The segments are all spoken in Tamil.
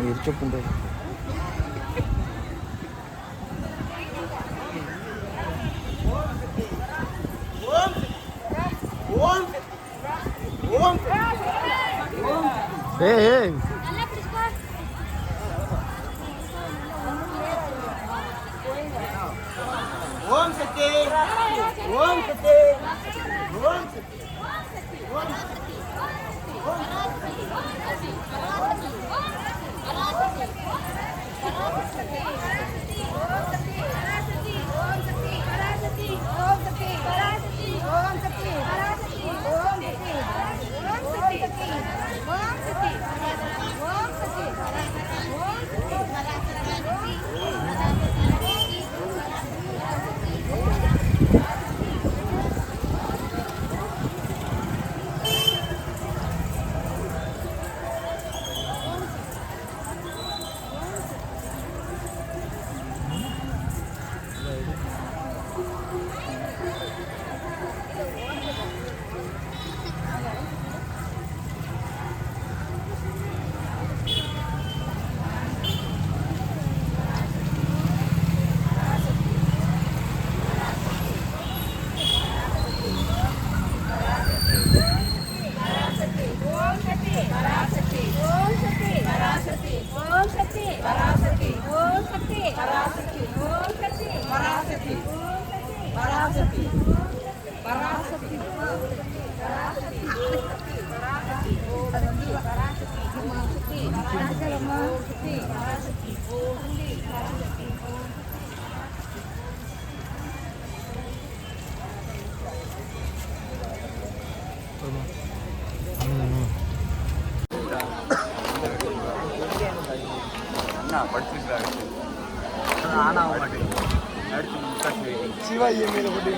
இருச்சப்புண்டு ஏய் ஓம் சக்தி ஓம் சக்தி ஓம் சக்தி ஓம் சிவா இஎம்ஐல போட்டு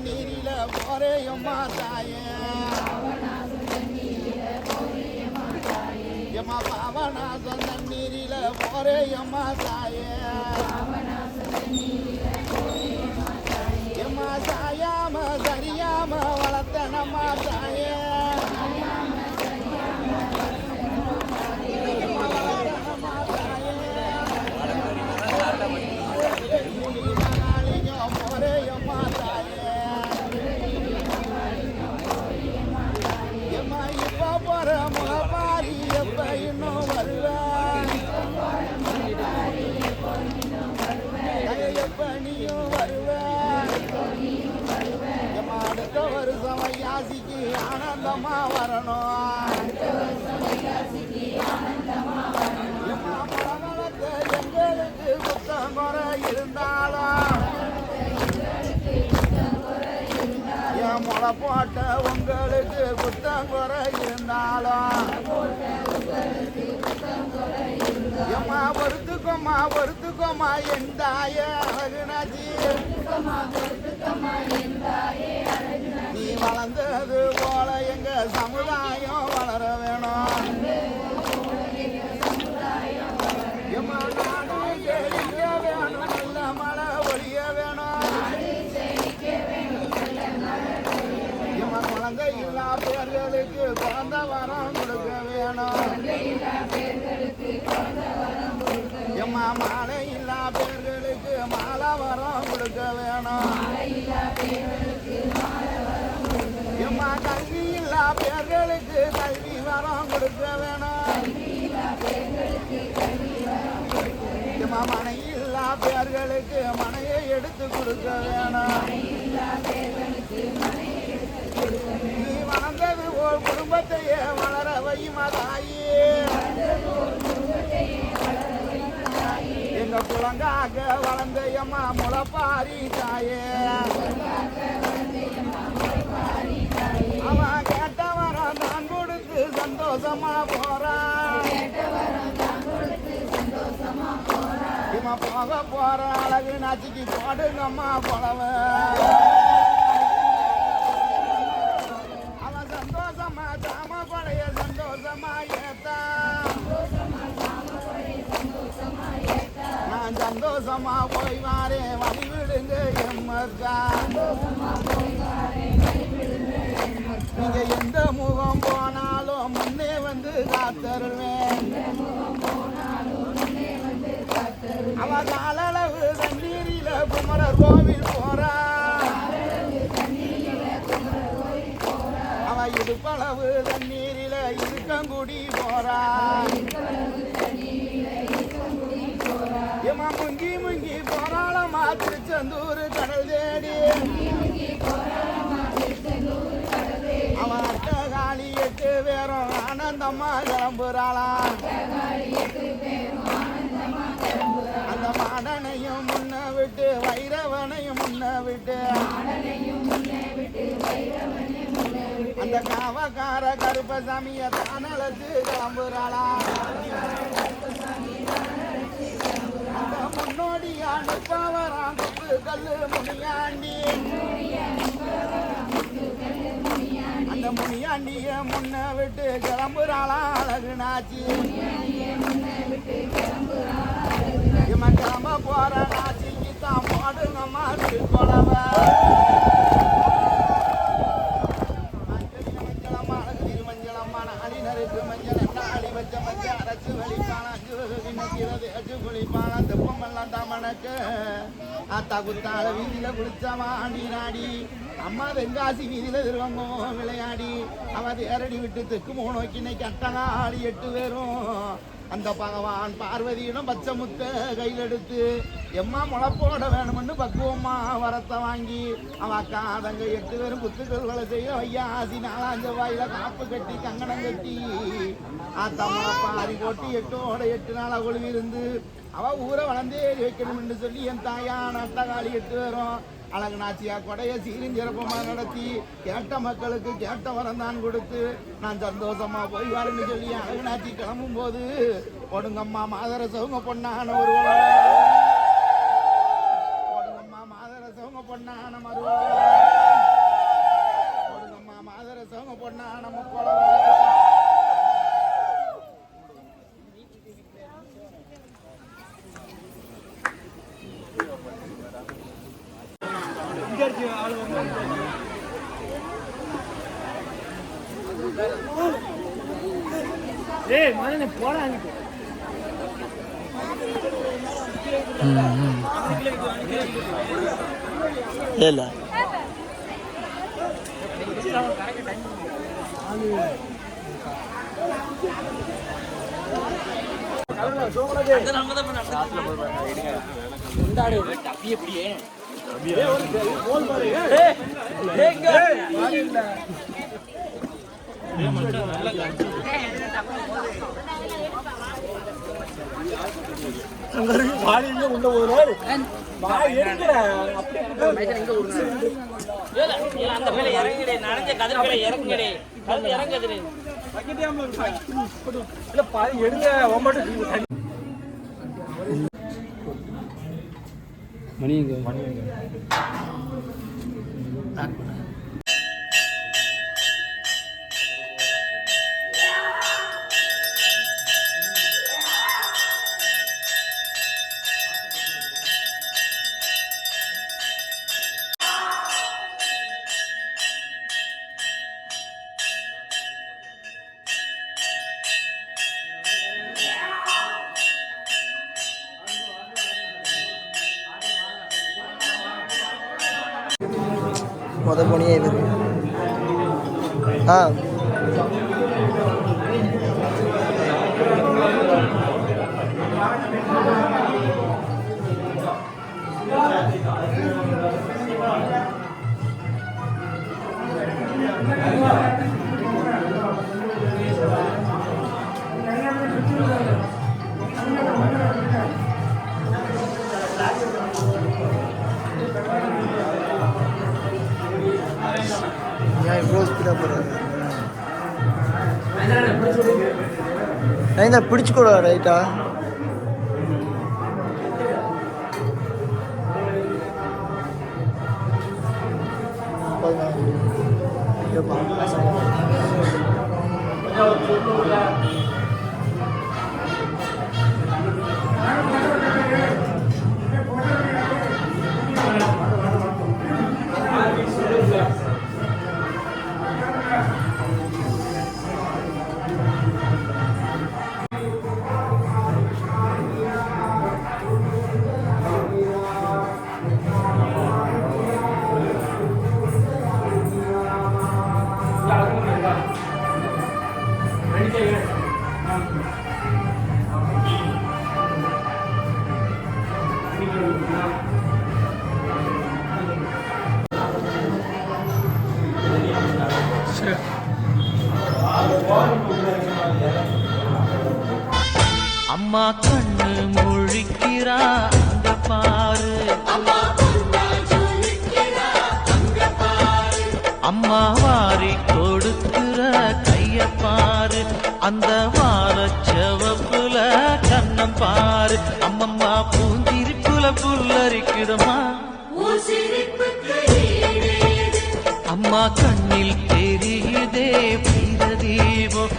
நீரில போரேயம்மா தாயே எம்மா பாவநாசம் தண்ணீரில போரேயம்மா தாயே எம்மா சாயாம சரியாம வளர்த்தனம்மா தாயே வையாசிக்கு ஆனந்தமா வரணும் எங்களுக்கு குத்தம் குறை இருந்தாலும் என் மாலை போட்ட உங்களுக்கு குத்தம் குறை இருந்தாலும் எம்மா பொறுத்துக்கோமா என் தாய அழகுனாச்சி நீ வளர்ந்தது போல எங்க சமுதாயம் வளர வேணும் எம்மா நாடு செழிக்க வேணும் நல்ல மழை ஒழிய வேணும் எம்மா குழந்தை இல்லா பேர்களுக்கு குழந்தை வரம் கொடுக்க வேணும் எம்மா மாலை இல்லா பேர்களுக்கு மாலை வரம் கொடுக்க வேணும் எம்மா கல்வி இல்லா பேர்களுக்கு கல்வி வரம் கொடுக்க வேணும் எம்மா மனை இல்லா பேர்களுக்கு மனையை எடுத்து கொடுக்க வேணும் நீ வளர்ந்தது ஒரு குடும்பத்தையே வளர வையுமா தாயே எங்க குழந்தாக வளர்ந்த எம்மா முளப்பாரி தாயே அவன் கேட்ட வரம் தான் கொடுத்து சந்தோஷமா போறான் இம்மா போற அழகு நாச்சிக்கு போடுங்கம்மா போலவ அவன் சந்தோஷமா தாம பழைய சந்தோஷமா ஏத்தான் நான் சந்தோஷமா போய் வாரேன் வழி விடுங்க எம்மக்கா நீங்க எந்த முகம் போனாலும் முன்னே வந்து காத்தருவேன் அவ காலளவு தண்ணீரில குமரர் கோவில் போறா அவ இடுப்பளவு தண்ணீரில இருக்கங்குடி போறா ஏமா முங்கி போறாளமா திருச்செந்தூர் கடல் தேடி அவன் அட்டகாளி 8 பேரும் ஆனந்தம்மா கிளம்புறாளா அந்த மாடனையும் முன்ன விட்டு வைரவனையும் முன்ன விட்டு அந்த காவக்கார கருப்பசாமிய தானலத்து கிளம்புறாளா அந்த முன்னோடியா நிற்பவரான் குப்பு கல்லு முனியாண்டி அந்த முனியாண்டிய முன்ன விட்டு கிளம்புறாளா அழகு நாச்சி இவன் கிளம்ப போற நாச்சிக்கு தான் போடுங்கம்மா திருக்கொலவ மஞ்சளம்மா அழகு திருமஞ்சளம்மா நாடி நறுக்கு மஞ்சள் நாடி வச்ச மஞ்சள் அரைச்சு வெளிப்பான அச்சு குளிப்பான தெப்பமெல்லாம் தாமனக்கு ஆத்தா குத்தால வீதியில குளிச்சவா ஆண்டி நாடி அம்மா தென்காசி வீதியில திருவங்கோ விளையாடி அவ தேரடி விட்டு தெற்கு நோக்கி கட்டங்காளி 8 பேரும் அந்த பகவான் பார்வதியிடம் பச்சை முத்த கையில் எடுத்து எம்மா முளப்போட வேணும்னு பக்குவம்மா வரத்தை வாங்கி அவன் அக்கா தங்க 8 பேரும் குத்துக்களை செய்ய வையாசி 4 வாயில காப்பு கட்டி கங்கணம் கட்டி ஆத்தா முளப்பாரி போட்டு 8 நாளா கொழுவி இருந்து அவ ஊரை வளர்ந்தேறி வைக்கணும்னு சொல்லி என் தாயான அட்டகாளி 8 பேரும் அழகு நாச்சியா கொடைய சீரும் சிறப்பமா நடத்தி கேட்ட மக்களுக்கு கேட்ட வரம் தான் கொடுத்து நான் சந்தோஷமா போய் வரேன்னு சொல்லி அழகு நாச்சி கிளம்பும் போது கொடுங்கம்மா மாதர சவுங்க பொண்ணான ஒரு கொடுங்கம்மா மாதர சவுங்க பொண்ணான மருவ கொடுங்கம்மா மாதர சவுங்க பொண்ணான முப்போல ஏய் மகனே போடா அங்க இல்ல உள்ள அந்த மேல இறங்கிடே நனைஞ்ச கதிர மேல இறங்குடே அது இறங்குதுடே இல்ல பாதி எடுங்க ஒம்பட்டு மணிங்க மொத போனியே இவர் இவ்வளோ ஸ்பீடாக போகிறாரு நைந்தா பிடிச்சிக்கூடா ரைட்டா அம்மா கண்ணு முழிக்கிறா அங்க பாரு அம்மா வாரி கொடுக்கிற கைய பாரு அந்த வார செவப்புல கண்ணம் பாரு அம்மம்மா பூஞ்சிரிப்புல புல்லரிக்குதம்மா அம்மா கண்ணில் தெரியுதே வீர தீபம்